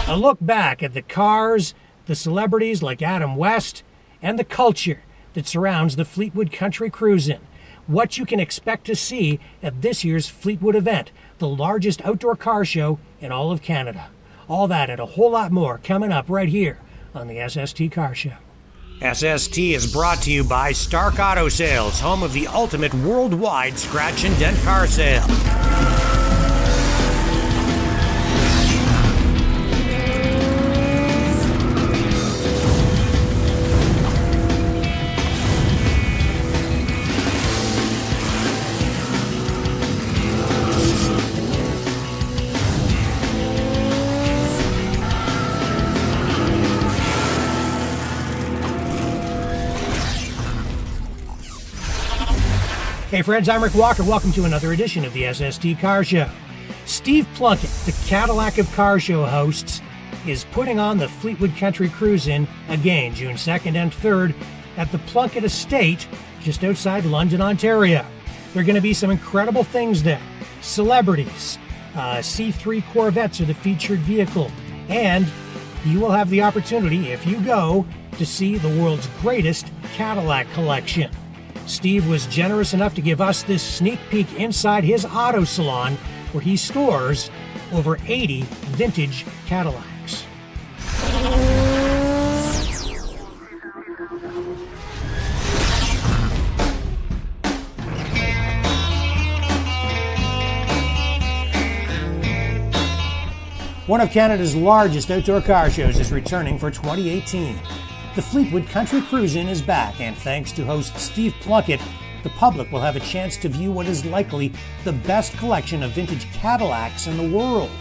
A look back at the cars, the celebrities like Adam West, and the culture that surrounds the Fleetwood Country Cruize-In. What you can expect to see at this year's Fleetwood event, the largest outdoor car show in all of Canada. All that and a whole lot more coming up right here on the SST Car Show. SST is brought to you by Stark Auto Sales, home of the ultimate worldwide scratch and dent car sale. Hey friends, I'm Rick Walker. Welcome to another edition of the SST Car Show. Steve Plunkett, the Cadillac of car show hosts, is putting on the Fleetwood Country Cruize-In again June 2nd and 3rd at the Plunkett Estate just outside London, Ontario. There are going to be some incredible things there. Celebrities, C3 Corvettes are the featured vehicle, and you will have the opportunity, if you go, to see the world's greatest Cadillac collection. Steve was generous enough to give us this sneak peek inside his auto salon where he stores over 80 vintage Cadillacs. One of Canada's largest outdoor car shows is returning for 2018. The Fleetwood Country Cruize-In is back, and thanks to host Steve Plunkett, the public will have a chance to view what is likely the best collection of vintage Cadillacs in the world.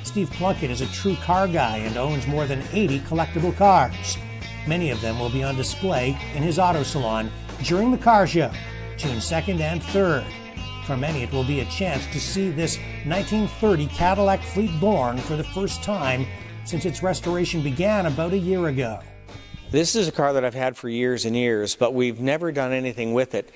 Steve Plunkett is a true car guy and owns more than 80 collectible cars. Many of them will be on display in his auto salon during the car show, June 2nd and 3rd. For many, it will be a chance to see this 1930 Cadillac Fleetborn for the first time since its restoration began about a year ago. This is a car that I've had for years and years, but we've never done anything with it.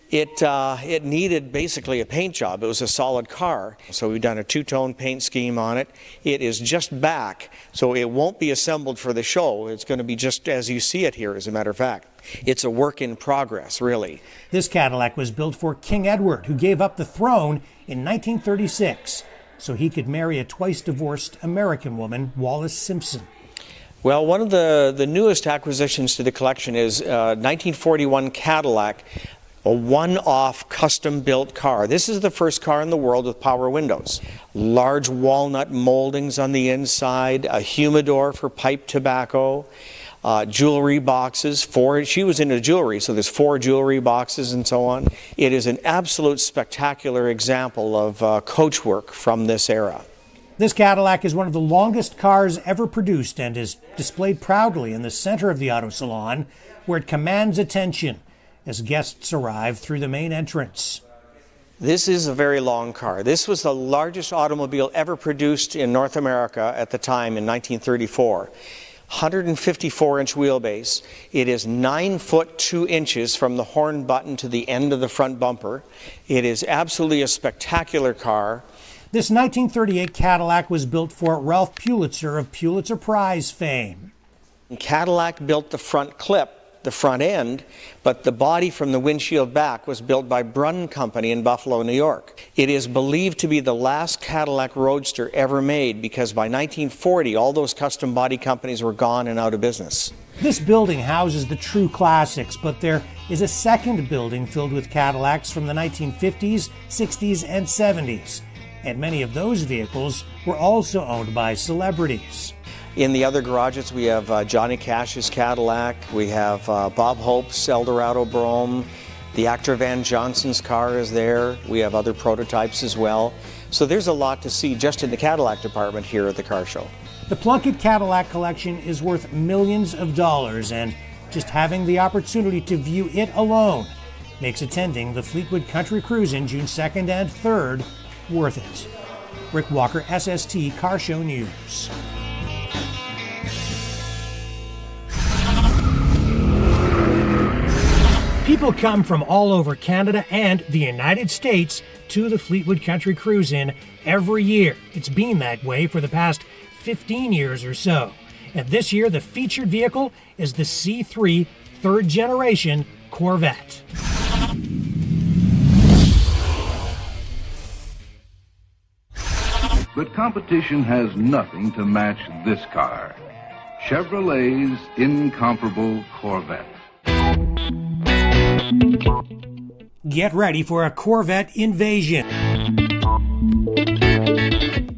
It needed basically a paint job. It was a solid car, so we've done a two-tone paint scheme on it. It is just back, so it won't be assembled for the show. It's going to be just as you see it here, as a matter of fact. It's a work in progress, really. This Cadillac was built for King Edward, who gave up the throne in 1936, so he could marry a twice-divorced American woman, Wallis Simpson. Well, one of the newest acquisitions to the collection is a 1941 Cadillac, a one-off custom-built car. This is the first car in the world with power windows. Large walnut moldings on the inside, a humidor for pipe tobacco, jewelry boxes. She was into jewelry, so there's 4 jewelry boxes and so on. It is an absolute spectacular example of coachwork from this era. This Cadillac is one of the longest cars ever produced and is displayed proudly in the center of the auto salon, where it commands attention as guests arrive through the main entrance. This is a very long car. This was the largest automobile ever produced in North America at the time in 1934. 154-inch wheelbase. It is 9 foot 2 inches from the horn button to the end of the front bumper. It is absolutely a spectacular car. This 1938 Cadillac was built for Ralph Pulitzer of Pulitzer Prize fame. Cadillac built the front clip, the front end, but the body from the windshield back was built by Brunn Company in Buffalo, New York. It is believed to be the last Cadillac Roadster ever made because by 1940 all those custom body companies were gone and out of business. This building houses the true classics, but there is a second building filled with Cadillacs from the 1950s, 60s, and 70s. And many of those vehicles were also owned by celebrities. In the other garages, we have Johnny Cash's Cadillac, we have Bob Hope's Eldorado Brougham, the actor Van Johnson's car is there, we have other prototypes as well. So there's a lot to see just in the Cadillac department here at the car show. The Plunkett Cadillac collection is worth millions of dollars, and just having the opportunity to view it alone makes attending the Fleetwood Country Cruize-In June 2nd and 3rd worth it. Rick Walker, SST Car Show News. People come from all over Canada and the United States to the Fleetwood Country Cruise Inn every year. It's been that way for the past 15 years or so. And this year, the featured vehicle is the C3 third generation Corvette. But competition has nothing to match this car. Chevrolet's incomparable Corvette. Get ready for a Corvette invasion.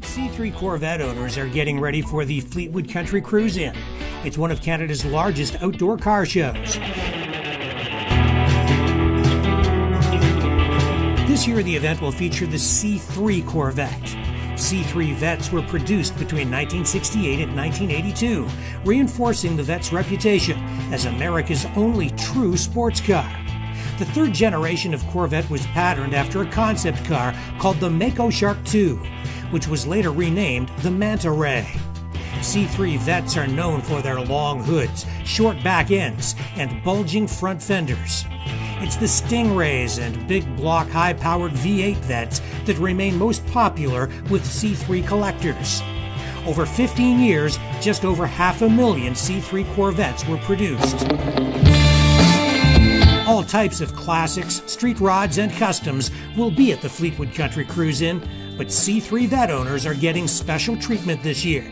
C3 Corvette owners are getting ready for the Fleetwood Country Cruise Inn. It's one of Canada's largest outdoor car shows. This year, the event will feature the C3 Corvette. C3 Vettes were produced between 1968 and 1982, reinforcing the Vette's reputation as America's only true sports car. The third generation of Corvette was patterned after a concept car called the Mako Shark II, which was later renamed the Manta Ray. C3 Vettes are known for their long hoods, short back ends, and bulging front fenders. It's the Stingrays and big block high-powered V8 Vettes that remain most popular with C3 collectors. Over 15 years, just over 500,000 C3 Corvettes were produced. All types of classics, street rods, and customs will be at the Fleetwood Country Cruise Inn, but C3 Vette owners are getting special treatment this year.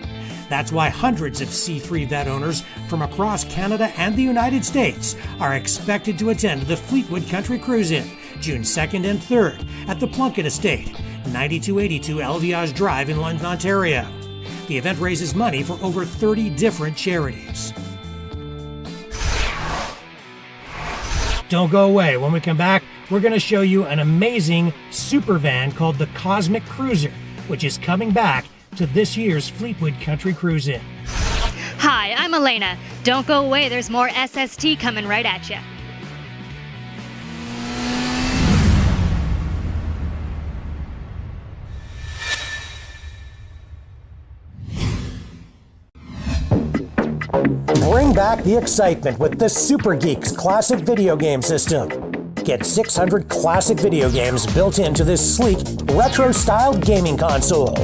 That's why hundreds of C3 Vette owners from across Canada and the United States are expected to attend the Fleetwood Country Cruise Inn, June 2nd and 3rd at the Plunkett Estate, 9282 Elviage Drive in London, Ontario. The event raises money for over 30 different charities. Don't go away. When we come back, we're going to show you an amazing super van called the Cosmic Cruiser, which is coming back to this year's Fleetwood Country Cruise Inn. Hi, I'm Elena. Don't go away, there's more SST coming right at you. Bring back the excitement with the Super Geeks Classic Video Game System. Get 600 classic video games built into this sleek, retro-styled gaming console.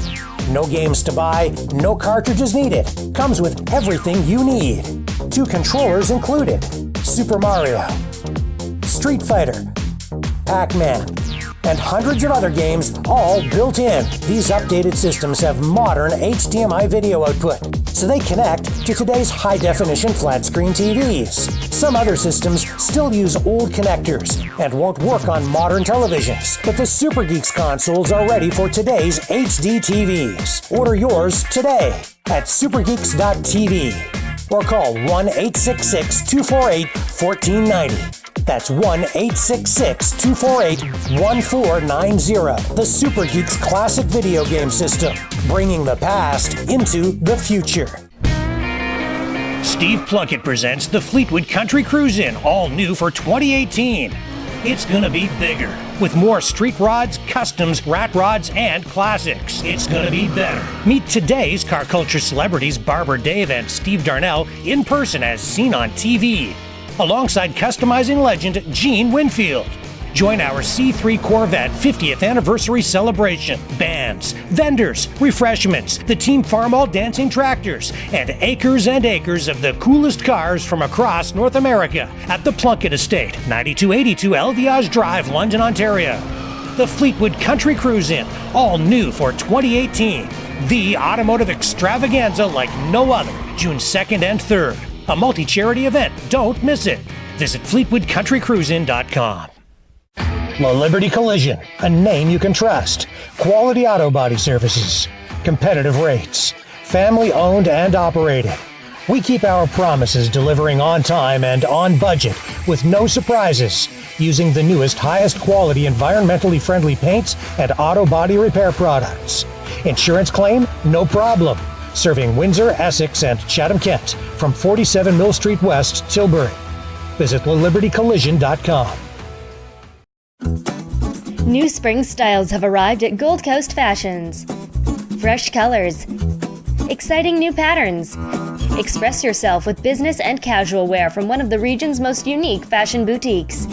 No games to buy, no cartridges needed. Comes with everything you need. 2 controllers included. Super Mario, Street Fighter, Pac-Man, and hundreds of other games all built in. These updated systems have modern HDMI video output, so they connect to today's high-definition flat-screen TVs. Some other systems still use old connectors and won't work on modern televisions, but the Super Geeks consoles are ready for today's HD TVs. Order yours today at supergeeks.tv or call 1-866-248-1490. That's 1-866-248-1490. The Super Geeks Classic Video Game System, bringing the past into the future. Steve Plunkett presents the Fleetwood Country Cruise Inn, all new for 2018. It's gonna be bigger, with more street rods, customs, rat rods, and classics. It's gonna be better. Meet today's car culture celebrities Barbara Dave and Steve Darnell in person as seen on TV, alongside customizing legend Gene Winfield. Join our C3 Corvette 50th anniversary celebration. Bands, vendors, refreshments, the Team Farmall dancing tractors, and acres of the coolest cars from across North America at the Plunkett Estate, 9282 Elviage Drive, London, Ontario. The Fleetwood Country Cruise Inn, all new for 2018. The automotive extravaganza like no other, June 2nd and 3rd. A multi-charity event. Don't miss it. Visit FleetwoodCountryCruiseIn.com. La Liberty Collision, a name you can trust. Quality auto body services. Competitive rates. Family owned and operated. We keep our promises, delivering on time and on budget with no surprises, using the newest, highest quality, environmentally friendly paints and auto body repair products. Insurance claim? No problem. Serving Windsor, Essex, and Chatham-Kent from 47 Mill Street West, Tilbury. Visit LaLibertyCollision.com. New spring styles have arrived at Gold Coast Fashions. Fresh colors, exciting new patterns. Express yourself with business and casual wear from one of the region's most unique fashion boutiques.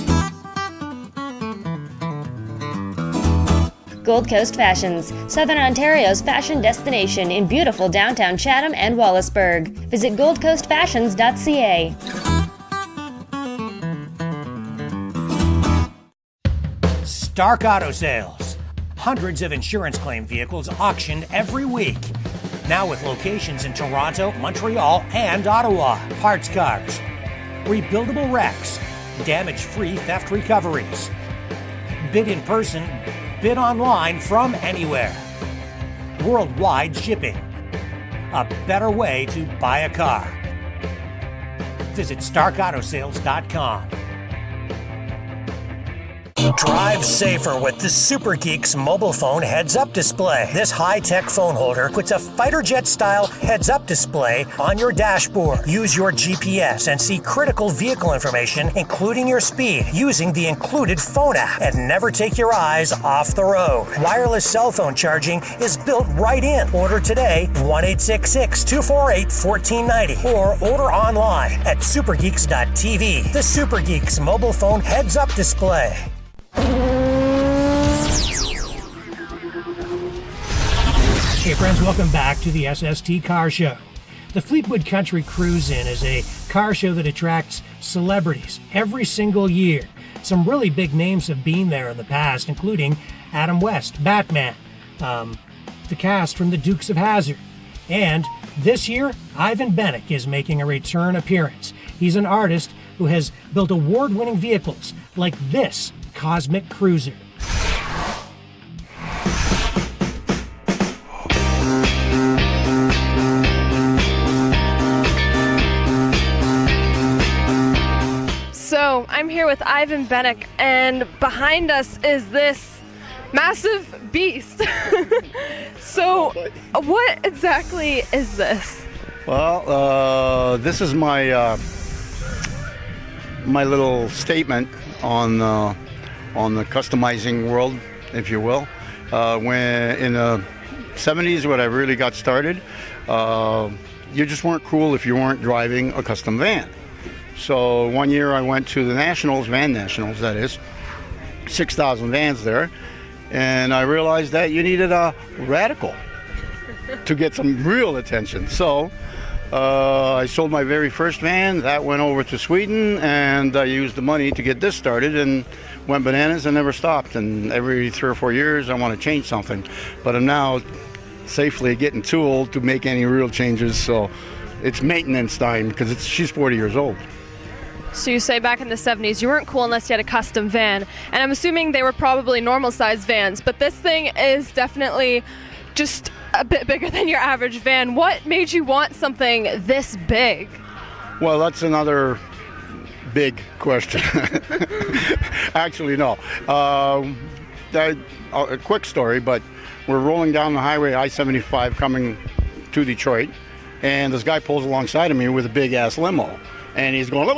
Gold Coast Fashions, Southern Ontario's fashion destination in beautiful downtown Chatham and Wallaceburg. Visit goldcoastfashions.ca. Stark Auto Sales. Hundreds of insurance claim vehicles auctioned every week. Now with locations in Toronto, Montreal, and Ottawa. Parts cars, rebuildable wrecks, damage-free theft recoveries. Bid in person, bid online from anywhere. Worldwide shipping. A better way to buy a car. Visit StarkAutoSales.com. Drive safer with the Super Geeks mobile phone heads-up display. This high-tech phone holder puts a fighter jet-style heads-up display on your dashboard. Use your GPS and see critical vehicle information, including your speed, using the included phone app. And never take your eyes off the road. Wireless cell phone charging is built right in. Order today, 1-866-248-1490, or order online at supergeeks.tv. The Super Geeks mobile phone heads-up display. Hey friends, welcome back to the SST Car Show. The Fleetwood Country Cruize-In is a car show that attracts celebrities every single year. Some really big names have been there in the past, including Adam West, Batman, the cast from the Dukes of Hazzard. And this year, Ivan Bennick is making a return appearance. He's an artist who has built award-winning vehicles like this Cosmic Cruiser. So I'm here with Ivan Bennick, and behind us is this massive beast. So what exactly is this? Well, this is my my little statement on the customizing world, if you will. When in the 70s, when I really got started, you just weren't cool if you weren't driving a custom van. So one year I went to the Nationals, Van Nationals that is, 6,000 vans there, and I realized that you needed a radical to get some real attention. So I sold my very first van, that went over to Sweden, and I used the money to get this started and went bananas and never stopped. And every 3 or 4 years I want to change something, but I'm now safely getting too old to make any real changes, so it's maintenance time because she's 40 years old. So you say back in the 70s you weren't cool unless you had a custom van, and I'm assuming they were probably normal sized vans, but this thing is definitely just a bit bigger than your average van. What made you want something this big? Well, that's another big question. Actually, no. A quick story, but we're rolling down the highway, I-75, coming to Detroit, and this guy pulls alongside of me with a big-ass limo. And he's going,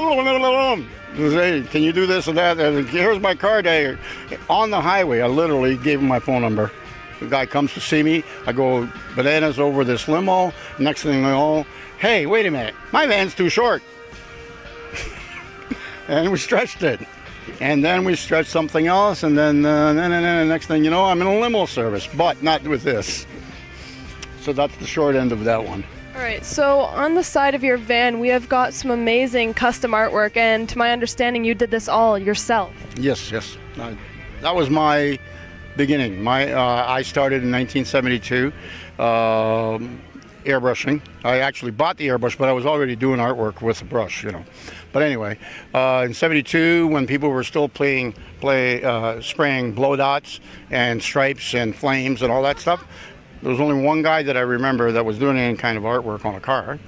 hey, can you do this and that? And here's my card. On the highway, I literally gave him my phone number. The guy comes to see me. I go bananas over this limo. Next thing I know, hey, wait a minute. My van's too short. And we stretched it. And then we stretched something else. And then next thing you know, I'm in a limo service, but not with this. So that's the short end of that one. All right, so on the side of your van, we have got some amazing custom artwork, and to my understanding, you did this all yourself. Yes. That was my beginning. I started in 1972, airbrushing. I actually bought the airbrush, but I was already doing artwork with the brush, you know. But anyway, in 72, when people were still spraying blow dots and stripes and flames and all that stuff, there was only one guy that I remember that was doing any kind of artwork on a car,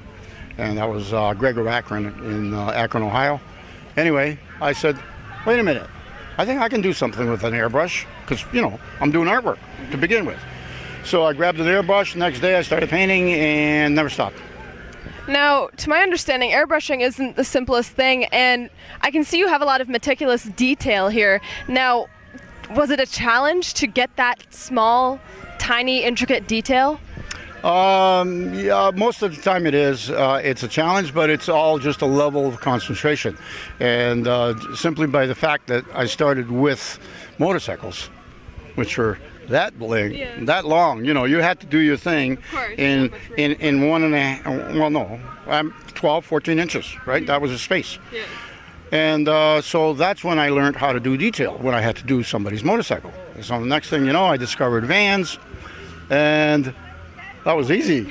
and that was Gregor Akron in Akron, Ohio. Anyway, I said, wait a minute, I think I can do something with an airbrush, because, you know, I'm doing artwork to begin with. So I grabbed an airbrush, the next day I started painting and never stopped. Now, to my understanding, airbrushing isn't the simplest thing, and I can see you have a lot of meticulous detail here. Now, was it a challenge to get that small, tiny, intricate detail? Yeah, most of the time it is. It's a challenge, but it's all just a level of concentration. And simply by the fact that I started with motorcycles, which were that big, that long. You know, you had to do your thing in 1.5, well, no, 12, 14 inches, right? That was a space. Yeah. And so that's when I learned how to do detail, when I had to do somebody's motorcycle. So the next thing you know, I discovered vans, and that was easy.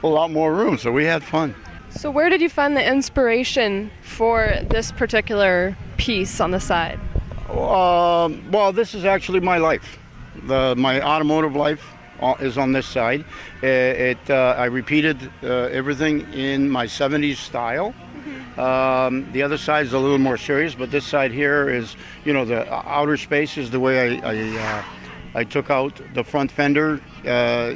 A lot more room, so we had fun. So where did you find the inspiration for this particular piece on the side? Well, this is actually my life. My automotive life is on this side. I repeated everything in my 70s style. The other side is a little more serious, but this side here is, you know, the outer space is the way I took out the front fender,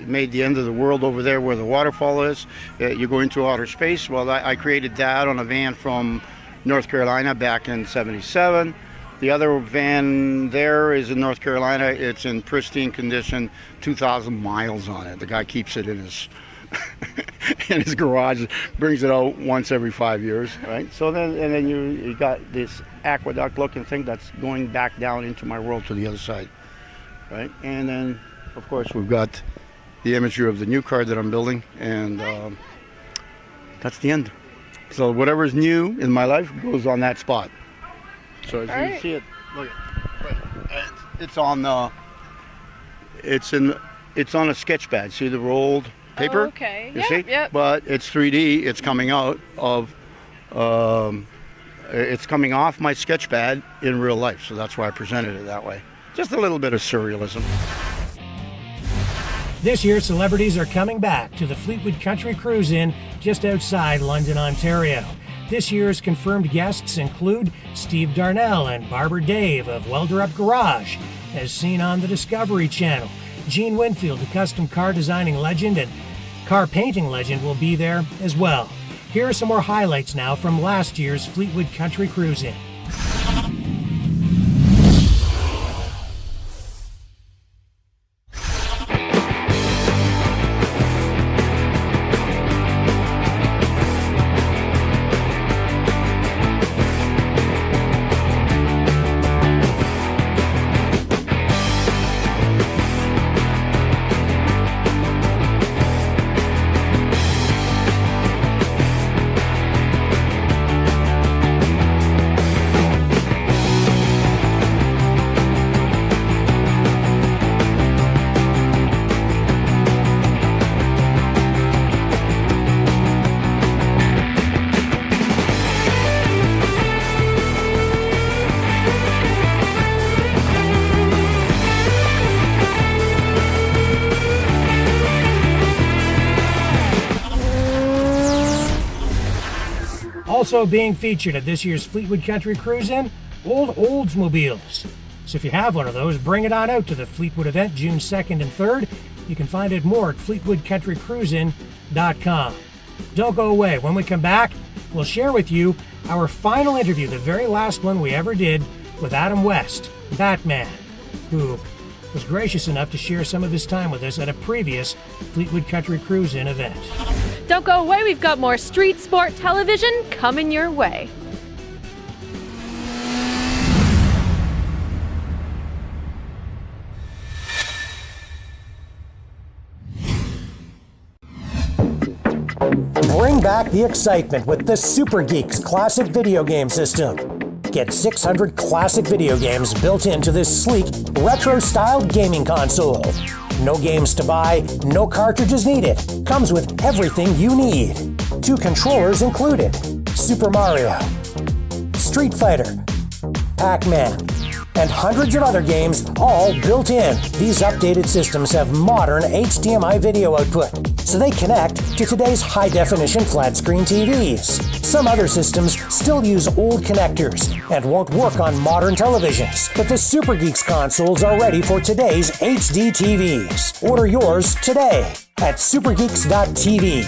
made the end of the world over there where the waterfall is. You go into outer space. Well, I created that on a van from North Carolina back in '77. The other van there is in North Carolina. It's in pristine condition, 2,000 miles on it. The guy keeps it in his in his garage, brings it out once every 5 years, right? So then you got this aqueduct looking thing that's going back down into my world to the other side, right? And then, of course, we've got the imagery of the new car that I'm building, and that's the end. So whatever is new in my life goes on that spot. So as you see it, look, it's on a sketch pad. See the rolled paper? Oh, okay. You see? Yep. But it's 3D. It's coming out of, it's coming off my sketch pad in real life. So that's why I presented it that way. Just a little bit of surrealism. This year, celebrities are coming back to the Fleetwood Country Cruise Inn just outside London, Ontario. This year's confirmed guests include Steve Darnell and Barber Dave of Welder Up Garage, as seen on the Discovery Channel. Gene Winfield, the custom car designing legend and car painting legend, will be there as well. Here are some more highlights now from last year's Fleetwood Country Cruise Inn. Also being featured at this year's Fleetwood Country Cruise Inn, old Oldsmobiles. So if you have one of those, bring it on out to the Fleetwood event June 2nd and 3rd. You can find out more at fleetwoodcountrycruisein.com. Don't go away. When we come back, we'll share with you our final interview, the very last one we ever did, with Adam West, Batman, who was gracious enough to share some of his time with us at a previous Fleetwood Country Cruise Inn event. Don't go away, we've got more street sport television coming your way. Bring back the excitement with the Super Geeks Classic Video Game System. Get 600 classic video games built into this sleek, retro-styled gaming console. No games to buy, no cartridges needed. Comes with everything you need. 2 controllers included. Super Mario, Street Fighter, Pac-Man, and hundreds of other games all built in. These updated systems have modern HDMI video output, so they connect to today's high-definition flat-screen TVs. Some other systems still use old connectors and won't work on modern televisions, but the Super Geeks consoles are ready for today's HD TVs. Order yours today at supergeeks.tv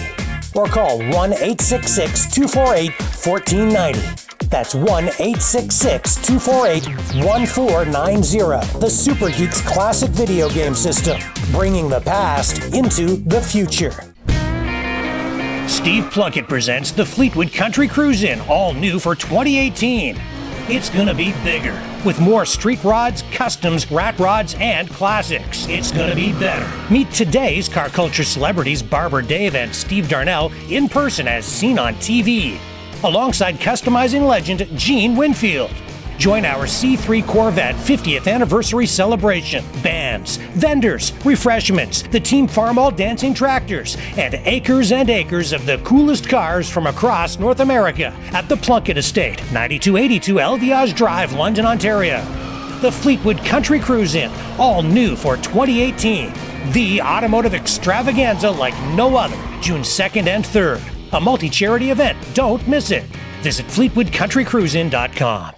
or call 1-866-248-1490. That's 1-866-248-1490. The Super Geeks Classic Video Game System, bringing the past into the future. Steve Plunkett presents the Fleetwood Country Cruise Inn, all new for 2018. It's gonna be bigger, with more street rods, customs, rat rods, and classics. It's gonna be better. Meet today's car culture celebrities Barbara Dave and Steve Darnell in person as seen on TV, alongside customizing legend Gene Winfield. Join our C3 Corvette 50th anniversary celebration. Bands, vendors, refreshments, the Team Farmall dancing tractors, and acres of the coolest cars from across North America at the Plunkett Estate, 9282 Elviage Drive, London, Ontario. The Fleetwood Country Cruise Inn, all new for 2018. The automotive extravaganza like no other, June 2nd and 3rd. A multi-charity event. Don't miss it. Visit FleetwoodCountryCruiseIn.com.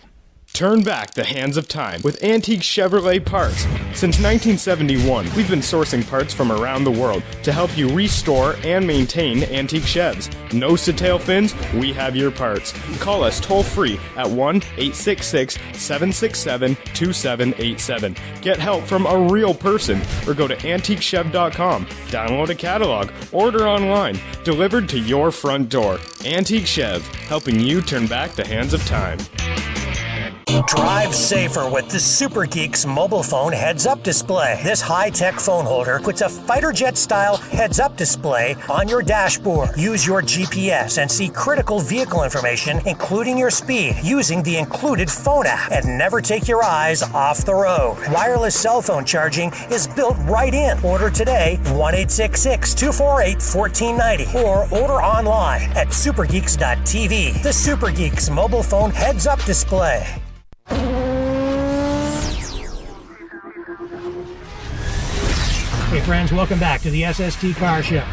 Turn back the hands of time with antique Chevrolet parts. Since 1971, we've been sourcing parts from around the world to help you restore and maintain antique Chevs. Nose to tail fins, we have your parts. Call us toll free at 1-866-767-2787. Get help from a real person or go to antiquechev.com. Download a catalog, order online, delivered to your front door. Antique Chev, helping you turn back the hands of time. Drive safer with the Super Geeks mobile phone heads-up display. This high-tech phone holder puts a fighter jet-style heads-up display on your dashboard. Use your GPS and see critical vehicle information, including your speed, using the included phone app. And never take your eyes off the road. Wireless cell phone charging is built right in. Order today, 1-866-248-1490, or order online at supergeeks.tv. The Super Geeks mobile phone heads-up display. Hey friends, welcome back to the SST Car Show.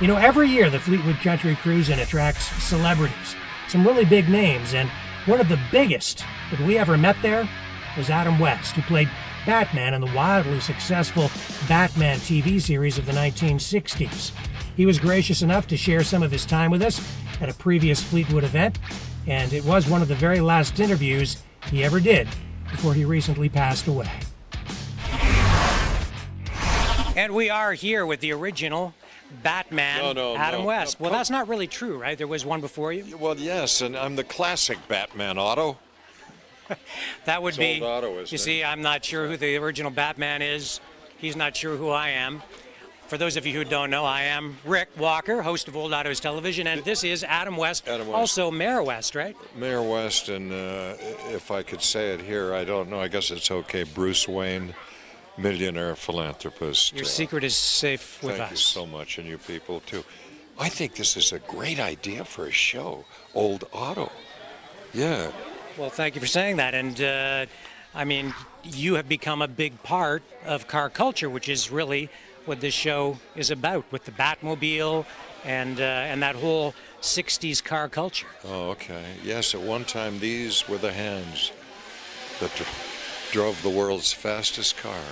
You know, every year the Fleetwood Country Cruise Inn attracts celebrities, some really big names, and one of the biggest that we ever met there was Adam West, who played Batman in the wildly successful Batman TV series of the 1960s. He was gracious enough to share some of his time with us at a previous Fleetwood event, and it was one of the very last interviews he ever did before he recently passed away. And we are here with the original Batman, Adam West. Well, that's not really true, right? There was one before you? Well, yes, and I'm the classic Batman Otto. That would be, old Otto, you see, I'm not sure who the original Batman is. He's not sure who I am. For those of you who don't know, I am Rick Walker, host of Old Otto's Television, and this is Adam West, also Mayor West, right? Mayor West, and if I could say it here, I don't know, I guess it's okay, Bruce Wayne, millionaire philanthropist. Your secret is safe with us. Thank you so much, and you people too. I think this is a great idea for a show, Old Otto. Yeah. Well, thank you for saying that, and I mean, you have become a big part of car culture, which is really what this show is about, with the Batmobile and that whole 60s car culture. Oh, okay. Yes, at one time these were the hands that drove the world's fastest car.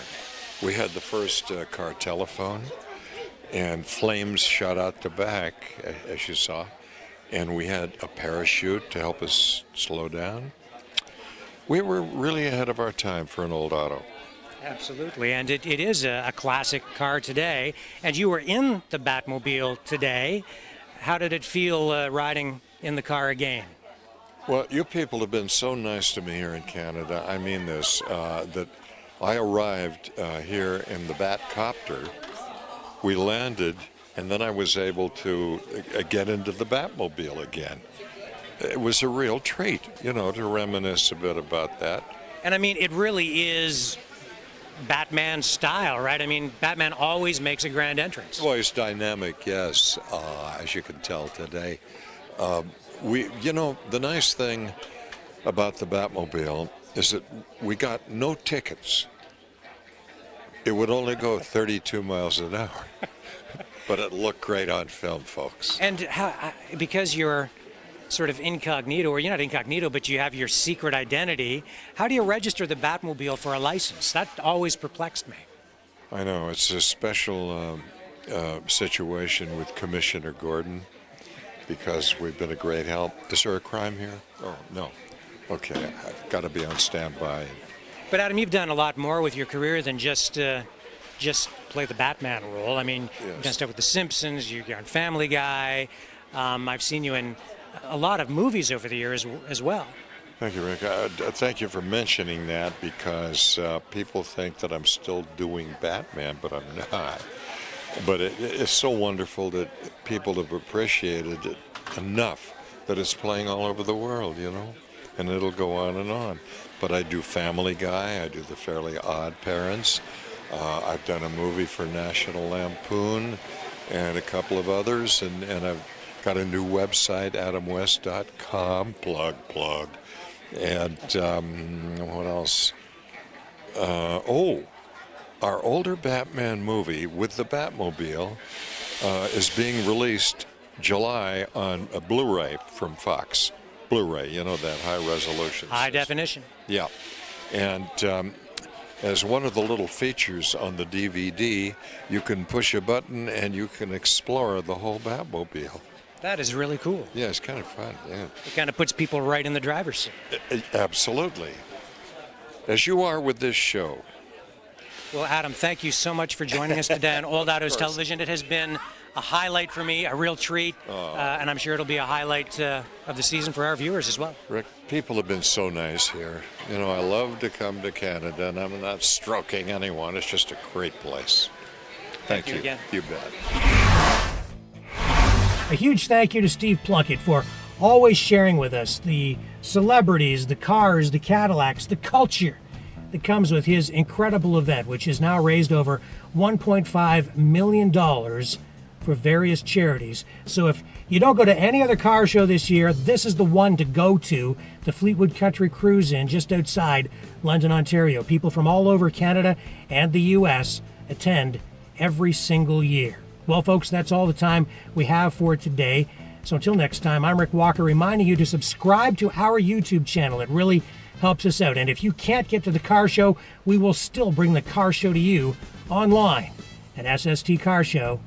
We had the first car telephone, and flames shot out the back, as you saw, and we had a parachute to help us slow down. We were really ahead of our time for an old Otto. Absolutely, and it is a classic car today, and you were in the Batmobile today. How did it feel riding in the car again? Well, you people have been so nice to me here in Canada. I mean this, that I arrived here in the Batcopter. We landed, and then I was able to get into the Batmobile again. It was a real treat, you know, to reminisce a bit about that. And I mean, it really is Batman style, right? I mean, Batman always makes a grand entrance. Well, he's dynamic, yes, as you can tell today. You know, the nice thing about the Batmobile is that we got no tickets. It would only go 32 miles an hour, but it looked great on film, folks. And how, because you're sort of incognito, or you're not incognito, but you have your secret identity, how do you register the Batmobile for a license? That always perplexed me. I know, it's a special situation with Commissioner Gordon, because we've been a great help. Is there a crime here? Oh, no. Okay, I've got to be on standby. But Adam, you've done a lot more with your career than just play the Batman role. I mean, yes. You've done stuff with The Simpsons, you're on Family Guy. I've seen you in a lot of movies over the years as well. Thank you, Rick. Thank you for mentioning that, because people think that I'm still doing Batman, but I'm not. But it's so wonderful that people have appreciated it enough that it's playing all over the world, you know, and it'll go on and on. But I do Family Guy, I do The Fairly Odd Parents, I've done a movie for National Lampoon and a couple of others, and I've got a new website, adamwest.com, plug. And what else? Our older Batman movie with the Batmobile is being released July on a Blu-ray from Fox. Blu-ray, you know, that high resolution. High definition. Yeah. And as one of the little features on the DVD, you can push a button and you can explore the whole Batmobile. That is really cool. Yeah, it's kind of fun, yeah. It kind of puts people right in the driver's seat. Absolutely. As you are with this show. Well, Adam, thank you so much for joining us today on Old Autos Television. It has been a highlight for me, a real treat, and I'm sure it'll be a highlight of the season for our viewers as well. Rick, people have been so nice here. You know, I love to come to Canada, and I'm not stroking anyone. It's just a great place. Thank you again. You bet. A huge thank you to Steve Plunkett for always sharing with us the celebrities, the cars, the Cadillacs, the culture that comes with his incredible event, which has now raised over $1.5 million for various charities. So if you don't go to any other car show this year, this is the one to go to, the Fleetwood Country Cruize Inn just outside London, Ontario. People from all over Canada and the U.S. attend every single year. Well, folks, that's all the time we have for today. So until next time, I'm Rick Walker, reminding you to subscribe to our YouTube channel. It really helps us out. And if you can't get to the car show, we will still bring the car show to you online at SSTCarshow.com.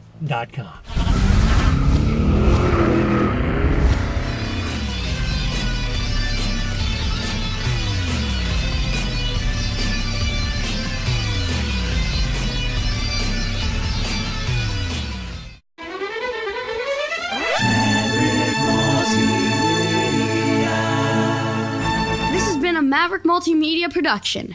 This has been a Maverick Multimedia production.